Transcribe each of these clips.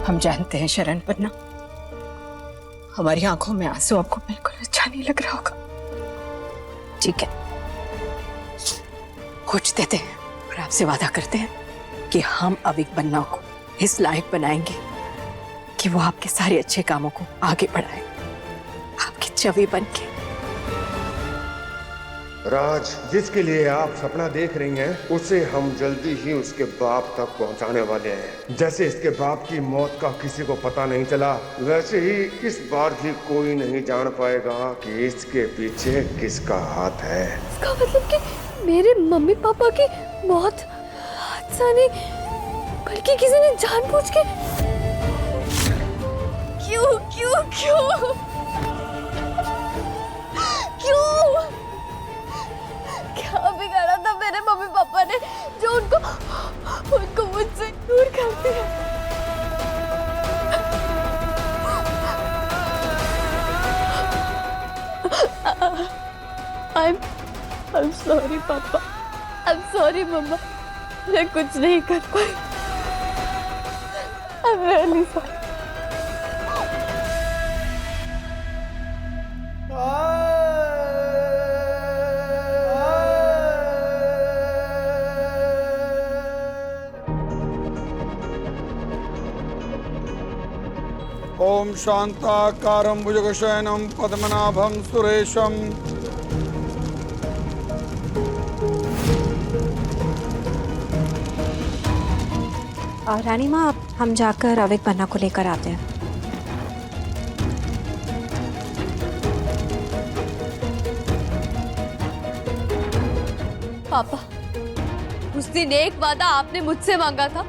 हम जानते हैं शरण, वरना हमारी आंखों में आंसू आपको बिल्कुल अच्छा नहीं लग रहा होगा। ठीक है, कुछ देते हैं और आपसे वादा करते हैं कि हम अविक बन्ना को इस लायक बनाएंगे कि वो आपके सारे अच्छे कामों को आगे बढ़ाए, आपकी छवि बन के। राज, जिसके लिए आप सपना देख रही हैं, उसे हम जल्दी ही उसके बाप तक पहुंचाने वाले हैं। जैसे इसके बाप की मौत का किसी को पता नहीं चला, वैसे ही इस बार भी कोई नहीं जान पाएगा कि इसके पीछे किसका हाथ है। इसका मतलब कि मेरे मम्मी पापा की मौत हादसा नहीं, बल्कि किसी ने जानबूझ के। क्यों क्यों क्यों क्यों? क्या बिगाड़ा था मेरे मम्मी पापा ने जो उनको मुझसे दूर कर दिया? I'm sorry पापा, I'm sorry मम्मा, मैं कुछ नहीं कर पाई। I'm really sorry। ओम शांताकारं भुजगशयनं पद्मनाभं सुरेशं रानी माँ, हम जाकर अविक बन्ना को लेकर आते हैं। पापा, उस दिन एक वादा आपने मुझसे मांगा था,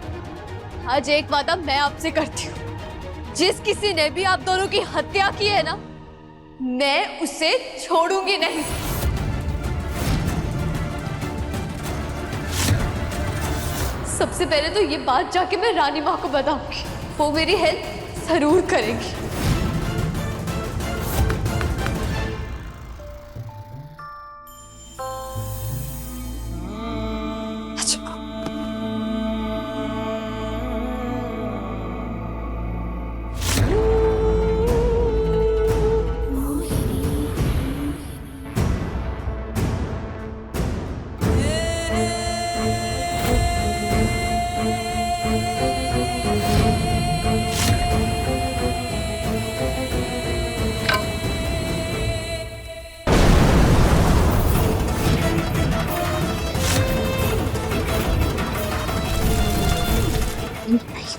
आज एक वादा मैं आपसे करती हूँ। जिस किसी ने भी आप दोनों की हत्या की है ना, मैं उसे छोड़ूंगी नहीं। सबसे पहले तो ये बात जाके मैं रानी माँ को बताऊंगी, वो मेरी हेल्प जरूर करेगी।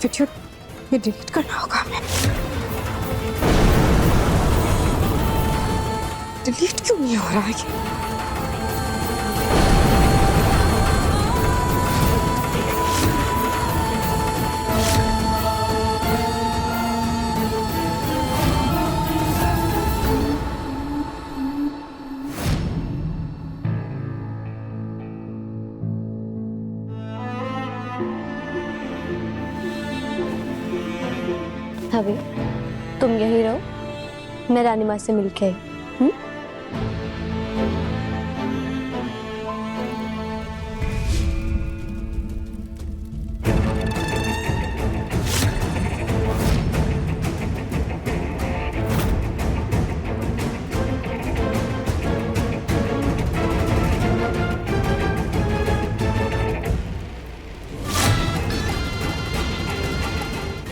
वीडियो ये डिलीट करना होगा हमें। डिलीट क्यों नहीं हो रहा है ये? अभी तुम यहीं रहो, मैं रानी माँ से मिलके आई।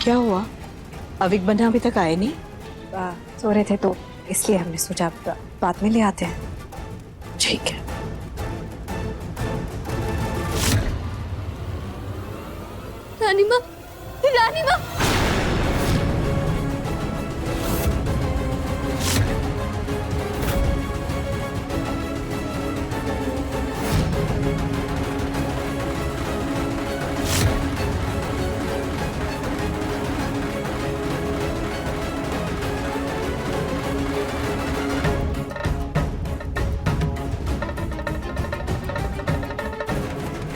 क्या हुआ? अविक बन्ना अभी तक आए नहीं? सो रहे थे तो इसलिए हमने सोचा बाद में ले आते हैं। ठीक है। रानी माँ, रानी माँ।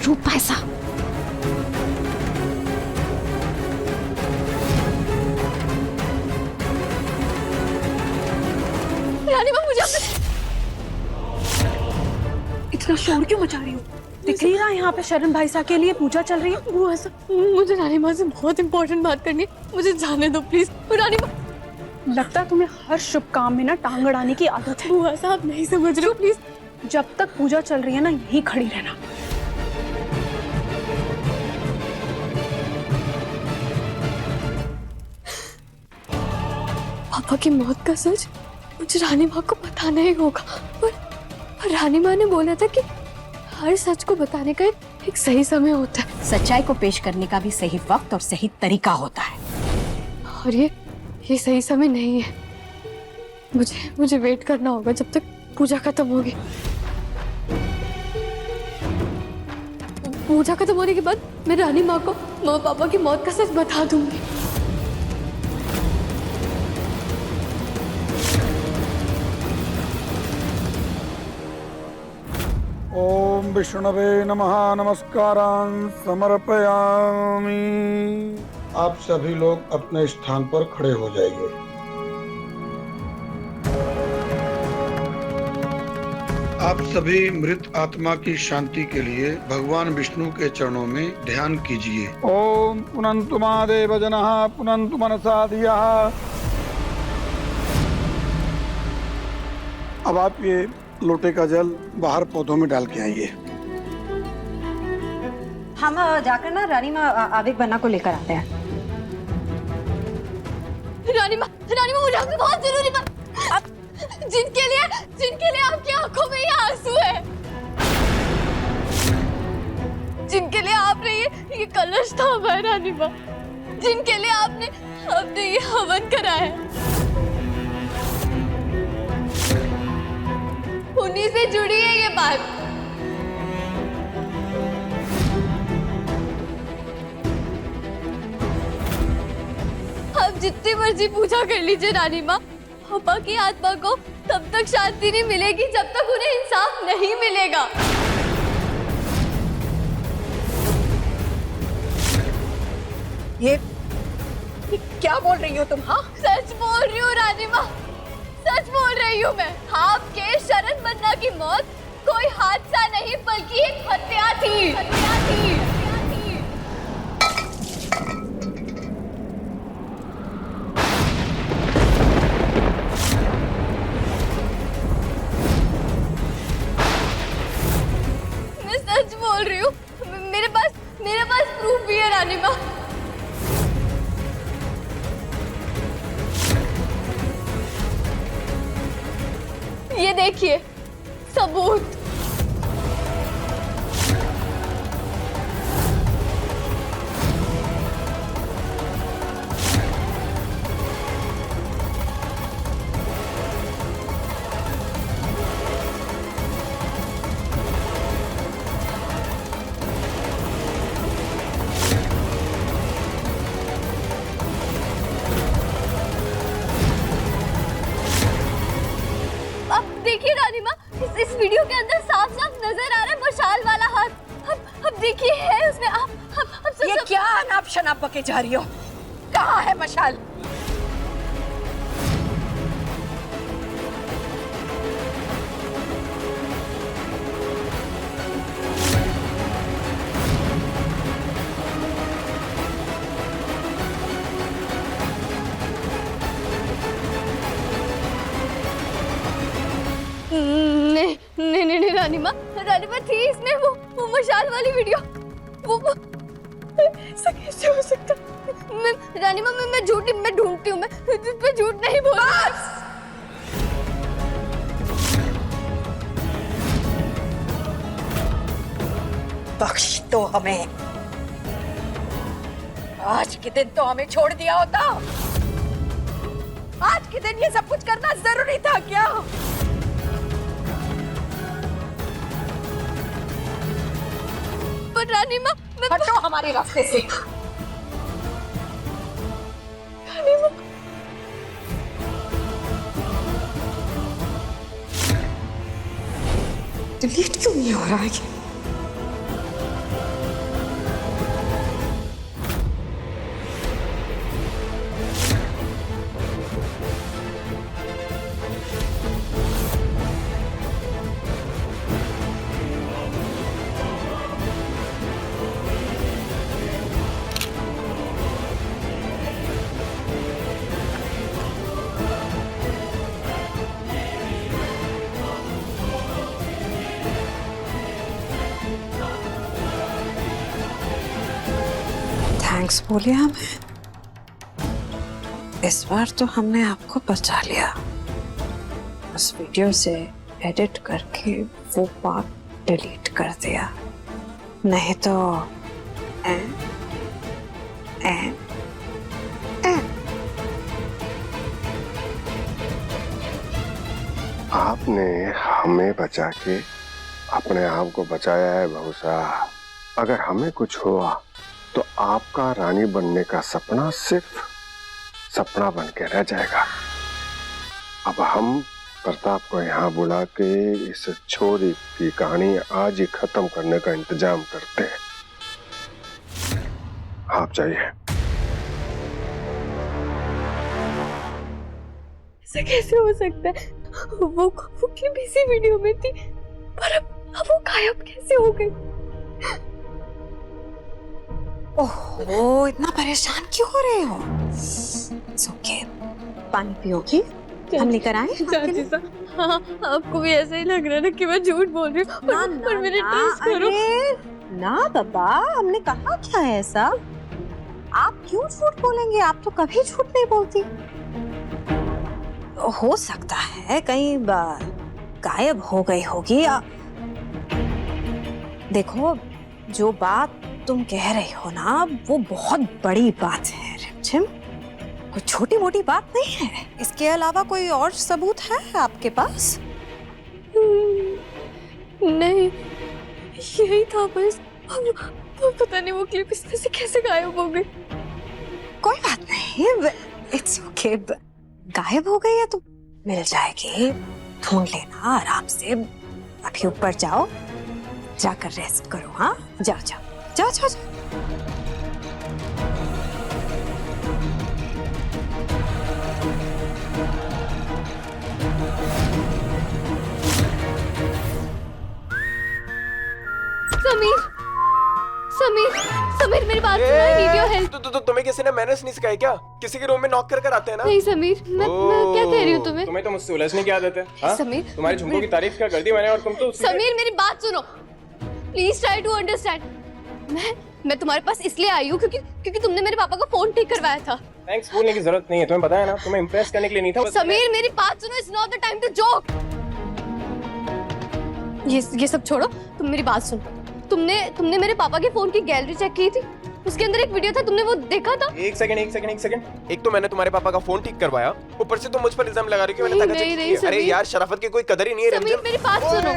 रूपा ऐसा रानी माँ, मुझे इतना शोर क्यों मचा रही हो? दिख नहीं रहा यहाँ पे शरण भाई साहब के लिए पूजा चल रही है। बुआ साहब, मुझे रानी माँ से बहुत इंपॉर्टेंट बात करनी है, मुझे जाने दो प्लीज। रानी माँ, लगता है तुम्हें हर शुभ काम में ना टांग अड़ाने की आदत है। बुआ साहब नहीं समझ रहे हो प्लीज। जब तक पूजा चल रही है ना यहीं खड़ी रहना। पापा की मौत का सच मुझे रानी माँ को बताना ही होगा, पर रानी माँ ने बोला था कि हर सच को बताने का एक सही समय होता है। सच्चाई को पेश करने का भी सही वक्त और सही तरीका होता है। और ये सही समय नहीं है। मुझे वेट करना होगा जब तक पूजा खत्म होगी। पूजा खत्म होने के बाद मैं रानी माँ को माँ पापा की मौत का सच बता दूंगी। ओम विष्णवे नमः नमस्कारान् समर्पयामि। आप सभी लोग अपने स्थान पर खड़े हो जाइए। आप सभी मृत आत्मा की शांति के लिए भगवान विष्णु के चरणों में ध्यान कीजिए। ओम पुनन्तु महादेव जनः पुनन्तु मनसा धियः। अब आप ये लोटे का जल बाहर पौधों में डाल के आइए। हम जाकर ना रानी माँ आवेग बन्ना को लेकर आते हैं। रानी माँ मुझे आपसे बहुत जरूरी बात। जिनके लिए आपकी आंखों में ये आंसू है, जिनके लिए आपने ये कलश थामा है रानी माँ, जिनके लिए आपने ये हवन करा है, उन्हीं से जुड़ी है ये बात। आप जितनी मर्जी पूजा कर लीजिए रानी माँ, पापा की आत्मा को तब तक शांति नहीं मिलेगी जब तक उन्हें इंसाफ नहीं मिलेगा। ये क्या बोल रही हो तुम? हाँ, सच बोल रही हूँ रानी माँ, सच बोल रही हूँ मैं। आपके शरण बन्ना की मौत कोई हादसा नहीं बल्कि एक हत्या थी। मैं सच बोल रही हूँ, मेरे पास प्रूफ भी है रानी माँ। ये देखिए सबूत। देखिए रानी माँ, इस वीडियो के अंदर साफ साफ नजर आ रहा है मशाल वाला हाथ। अब देखिए है उसमें। आप ये क्या अनाप शनाप बके जा रही हो? कहाँ है मशाल? नहीं रानी माँ थी इसमें वो मशाल वाली वीडियो। वो ऐसा कैसे हो सकता? रानी माँ मैं ढूंढती हूँ, मैं झूठ नहीं बोल रही। बख्श दो हमें। आज के दिन तो हमें छोड़ दिया होता। आज के दिन ये सब कुछ करना जरूरी था क्या? पर रानी माँ हटो हमारे रास्ते से। रानी माँ डिलीट क्यों नहीं हो रहा है? थैंक्स बोले हमें। इस बार तो हमने आपको बचा लिया। उस वीडियो से एडिट करके वो पार्ट डिलीट कर दिया, नहीं तो आपने हमें बचा के अपने आप को बचाया है बहुशा। अगर हमें कुछ हुआ तो आपका रानी बनने का सपना सिर्फ सपना बन के रह जाएगा। अब हम प्रताप को यहाँ बुला के इस छोरी की कहानी आज ही खत्म करने का इंतजाम करते हैं। आप जाइए। ऐसा कैसे हो सकता है? वो क्लिप इसी वीडियो में थी, पर अब वो गायब कैसे हो गई? ओहो, इतना परेशान क्यों हो रहे हो? ओके, पानी पियोगी? हम लेकर आए आपके लिए? हाँ, आपको भी ऐसा ही लग रहा है ना कि मैं झूठ बोल रही हूँ? पर मेरे ट्रस्ट करो। ना बाबा, हमने कहा क्या है ऐसा? आप क्यों झूठ बोलेंगे? आप तो कभी झूठ नहीं बोलती। हो सकता है कहीं गायब हो गई होगी। देखो, जो बात तुम कह रही हो ना, वो बहुत बड़ी बात है रिमझिम, कोई छोटी मोटी बात नहीं है। इसके अलावा कोई और सबूत है आपके पास? नहीं, यही था बस। वो पता नहीं वो क्लिप इसमें से कैसे गायब हो गई। कोई बात नहीं, इट्स ओके। गायब हो गई है तो मिल जाएगी, ढूंढ लेना आराम से। अभी ऊपर जाओ, जाकर रेस्ट करो। हाँ, जाओ जाओ जाओ जाओ, जाओ। समीर, समीर, समीर, मेरी बात सुनो, वीडियो है। तुम्हें किसी ने मैनर्स नहीं सिखाए क्या? किसी के रूम में नॉक कर आते हैं ना? नहीं समीर, मैं क्या कह रही हूँ तुम्हें? तुम्हें तो मुझसे उलझने की आदत है। हाँ? समीर, तुम्हारी झुमकों की तारीफ क्या कर दी मैंने, और तुम तो समीर मेरी बात सुनो, प्लीज ट्राई टू अंडरस्टैंड। मैं तुम्हारे पास इसलिए आई हूँ क्योंकि तुमने मेरे पापा का फोन ठीक करवाया था। थैंक्स बोलने की जरूरत नहीं है, तुम्हें बताया ना, तुम्हें इम्प्रेस करने के लिए नहीं था। समीर मेरी बात सुनो, it's not the time to joke. ये सब छोड़ो, तुम मेरी बात सुनो। तुमने मेरे पापा के फोन की गैलरी चेक की थी, उसके अंदर एक वीडियो था, तुमने वो देखा था? एक सेकंड। एक तो मैंने तुम्हारे पापा का फोन ठीक करवाया, ऊपर से तुम मुझ पर इल्जाम लगा रही हो कि मैंने ताकत चेक की है। अरे यार, शराफत की कोई कदर ही नहीं है। समीर मेरी बात सुनो।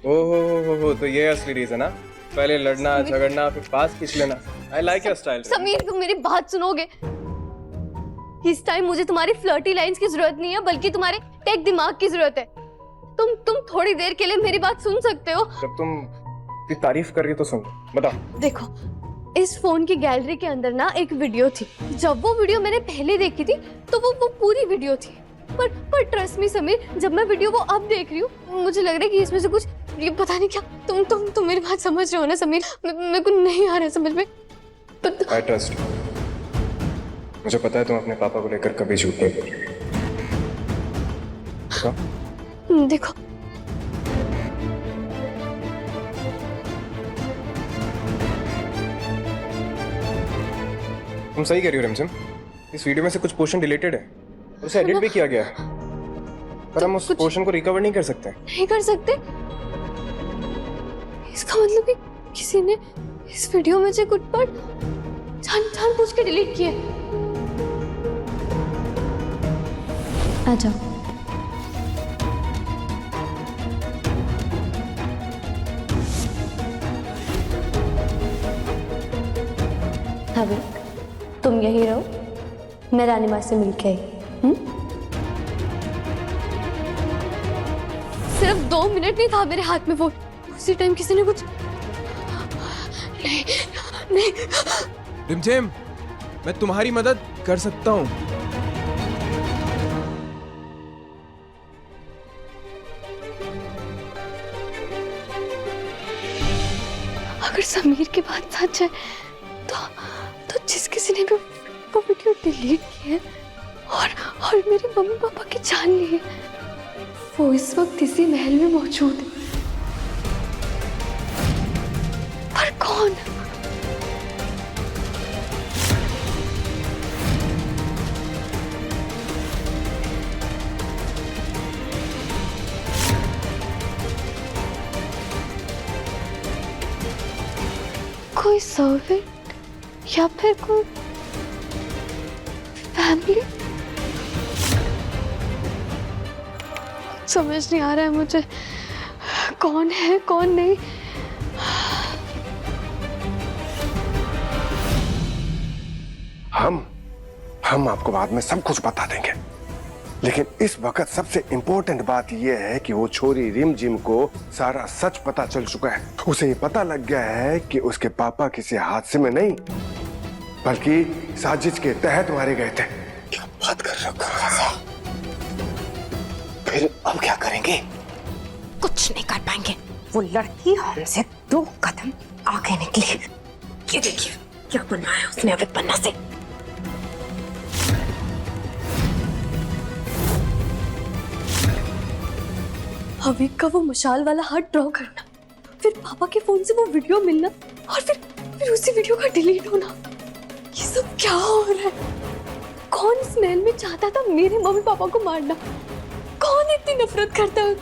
ओहो, तो ये असली रीजन है? पहले लड़ना झगड़ना, फिर पास खींच लेना। I like your style. Sameer, तुम मेरी बात सुनोगे? इस टाइम मुझे तुम्हारी फ्लर्टी लाइंस की जरूरत नहीं है, बल्कि तुम्हारे टेक दिमाग की जरूरत है। तुम थोड़ी देर के लिए मेरी बात सुन सकते हो? जब तुम तारीफ कर रही तो सुन, बता। देखो, इस फोन की गैलरी के अंदर ना एक वीडियो थी। जब वो वीडियो मैंने पहले देखी थी तो वो पूरी वीडियो थी, पर ट्रस्ट मी समीर, जब मैं वीडियो वो अब देख रही हूँ, मुझे लग रहा है कि इसमें से कुछ, ये पता नहीं क्या। तुम मेरी बात समझ रहे हो ना समीर? मेरे को नहीं आ रहा समझ में। I trust you। मुझे पता है तुम अपने पापा को लेकर कभी झूठ नहीं बोल रही। देखो, तुम सही कह रही हो रिमझिम, इस वीडियो में से कुछ पोर्शन डिलीटेड है, उसे एडिट भी किया गया है, पर हम उस पोर्शन को रिकवर नहीं कर सकते। नहीं कर सकते? इसका मतलब कि किसी ने इस वीडियो में से कुछ पार्ट जानबूझ के डिलीट किए। आ जाओ। अभी तुम यही रहो, मैं रानी माँ से मिलके आई। सिर्फ 2 मिनट नहीं था मेरे हाथ में वो, उसी टाइम किसी ने कुछ नहीं। रिमझिम, मैं तुम्हारी मदद कर सकता हूँ। अगर समीर की बात सच है तो जिस किसी ने भी वो वीडियो डिलीट की है और मेरे मम्मी पापा की जान ली है, वो इस वक्त इसी महल में मौजूद है। पर कौन? कोई सर्वेंट या फिर कोई फैमिली? समझ नहीं आ रहा है मुझे कौन है कौन नहीं। हम आपको बाद में सब कुछ बता देंगे, लेकिन इस वक्त सबसे इम्पोर्टेंट बात यह है कि वो छोरी रिमझिम को सारा सच पता चल चुका है। उसे ये पता लग गया है कि उसके पापा किसी हादसे में नहीं बल्कि साजिश के तहत मारे गए थे। क्या बात कर रहा है? फिर अब क्या करेंगे? कुछ नहीं कर पाएंगे। वो लड़की हमसे 2 कदम आगे निकली। ये देखिए क्या बनाया उसने अविक पन्ना से। अविक का वो मशाल वाला हाथ ड्रॉ करना, फिर पापा के फोन से वो वीडियो मिलना और फिर उसी वीडियो का डिलीट होना। ये सब क्या हो रहा है? कौन इस महल में चाहता था मेरे मम्मी पापा को मारना? कौन इतनी नफरत करता है?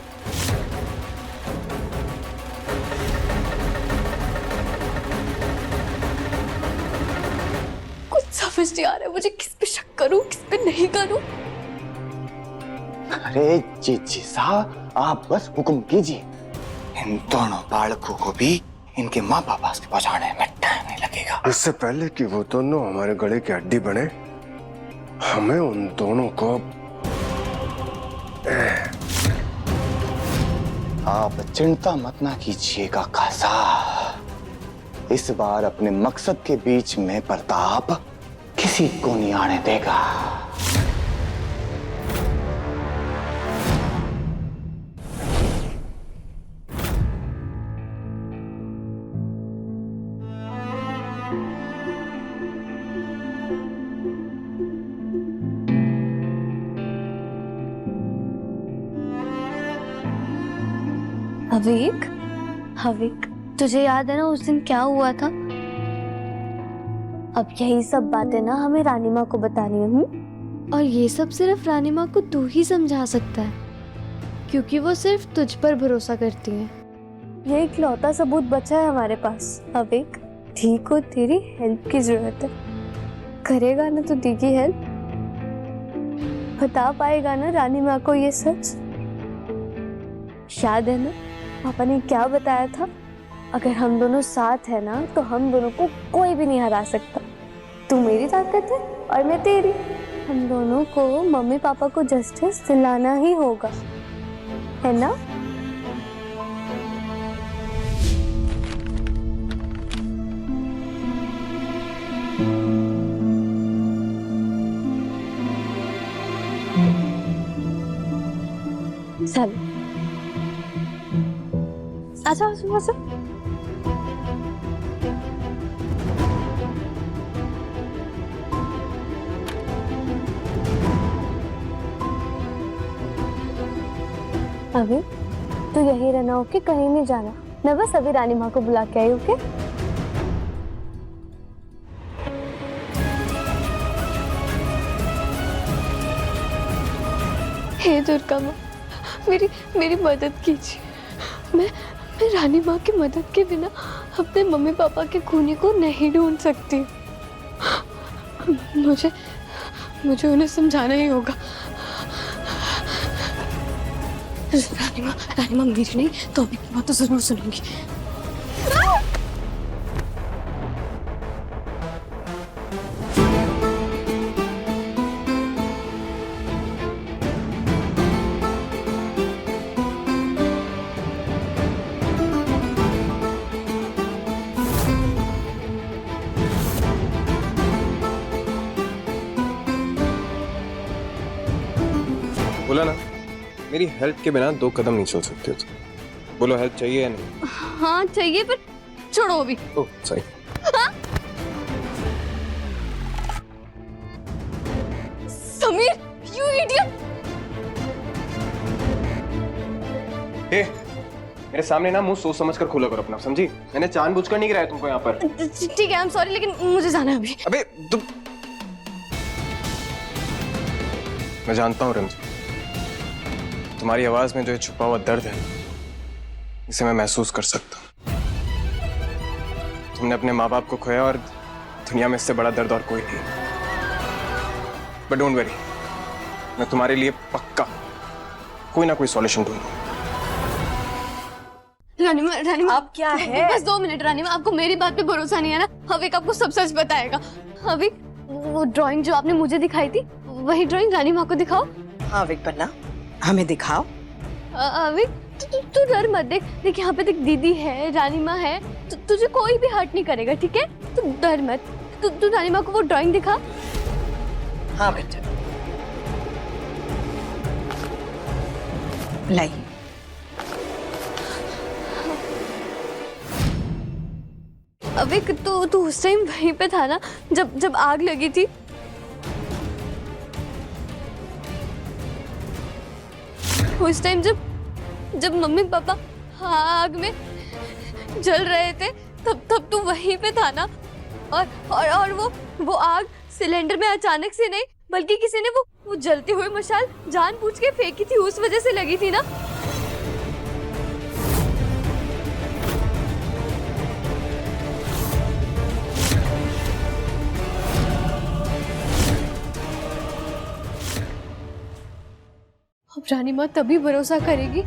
कुछ समझ नहीं आ रहा है मुझे, किस पे शक करूं किस पे नहीं करूं। अरे जीजी साहब, आप बस हुक्म कीजिए। इन दोनों बालकों को भी इनके माँ बाप से पहुंचाने में टाइम नहीं लगेगा। इससे पहले कि वो दोनों हमारे गले की हड्डी बने, हमें उन दोनों को आप चिंता मत ना कीजिएगा खासा। इस बार अपने मकसद के बीच में प्रताप किसी को नहीं आने देगा। अविक, अविक, तुझे याद है ना उस दिन क्या हुआ था? अब यही सब बातें ना हमें रानी माँ को बतानी है। और ये सब सिर्फ रानी माँ को तू ही समझा सकता है, क्योंकि वो सिर्फ तुझ पर भरोसा करती है। ये इकलौता सबूत बचा है हमारे पास। अविक, धी को तेरी हेल्प की जरूरत है। करेगा ना तो दी की हेल्प? बता पाएगा ना रानी माँ को ये सच? याद है ना पापा ने क्या बताया था? अगर हम दोनों साथ है ना तो हम दोनों को कोई भी नहीं हरा सकता। तू मेरी ताकत है और मैं तेरी। हम दोनों को मम्मी पापा को जस्टिस दिलाना ही होगा, है ना? चल आजा सुनो से। अभी तू यही रहना, ओके? कहीं नहीं जाना। मैं बस अभी रानी माँ को बुला के आई, ओके? हे दुर्गा माँ, मेरी मदद कीजिए। मैं रानी माँ की मदद के बिना अपने मम्मी पापा के खूनी को नहीं ढूंढ सकती। मुझे उन्हें समझाना ही होगा। रानी माँ मेरी नहीं तो अभी की बात तो जरूर सुनेंगी। बोला ना, मेरी हेल्प के बिना 2 कदम नहीं चल सकते हो। बोलो हेल्प चाहिए या नहीं? हाँ चाहिए, पर छोड़ो अभी। Oh sorry. Sameer, you idiot! मेरे सामने ना मुंह सोच समझ कर खोला करो अपना, समझी? मैंने जानबूझकर नहीं गिराया तुमको यहाँ पर। ठीक है, आई एम सॉरी, लेकिन मुझे जाना है अभी। अबे तुम, मैं जानता हूँ रिम्स, तुम्हारी आवाज में जो ये छुपा हुआ दर्द है इसे मैं महसूस कर सकता हूँ। तुमने अपने माँ बाप को खोया और दुनिया में इससे बड़ा दर्द और कोई नहीं। बट डोंट वरी, मैं तुम्हारे लिए पक्का कोई ना कोई सॉल्यूशन ढूंढूंगा। रानीमा अब क्या है? बस 2 मिनट रानीमा, आपको मेरी बात पे भरोसा नहीं है ना? अविक आपको सब सच बताएगा। अविक, वो ड्राइंग जो आपने मुझे दिखाई थी वही ड्राइंग रानीमा को दिखाओ। हाँ अविक बन्ना, हमें दिखाओ। अविक, तू डर मत, देख यहाँ पे देख, दीदी है, रानीमा है, तुझे कोई भी हर्ट नहीं करेगा, ठीक है? तू डर मत। तू रानीमा को वो ड्राइंग दिखा। हाँ बेटा, लाइए। अविक, तू उस टाइम वहीं पे था ना जब आग लगी थी? उस टाइम जब मम्मी पापा आग में जल रहे थे, तब तू वहीं पे था ना? और वो आग सिलेंडर में अचानक से नहीं, बल्कि किसी ने वो जलती हुई मशाल जानबूझ के फेंकी थी, उस वजह से लगी थी ना? अब रानीमा तभी भरोसा करेगी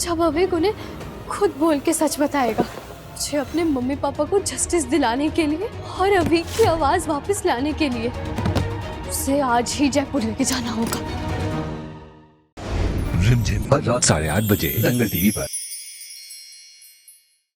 जब अविक उन्हें खुद बोल के सच बताएगा। मुझे अपने मम्मी पापा को जस्टिस दिलाने के लिए और अविक की आवाज वापस लाने के लिए उसे आज ही जयपुर लेके जाना होगा। रिमझिम हर रात 8:30 बजे दंगल टीवी पर।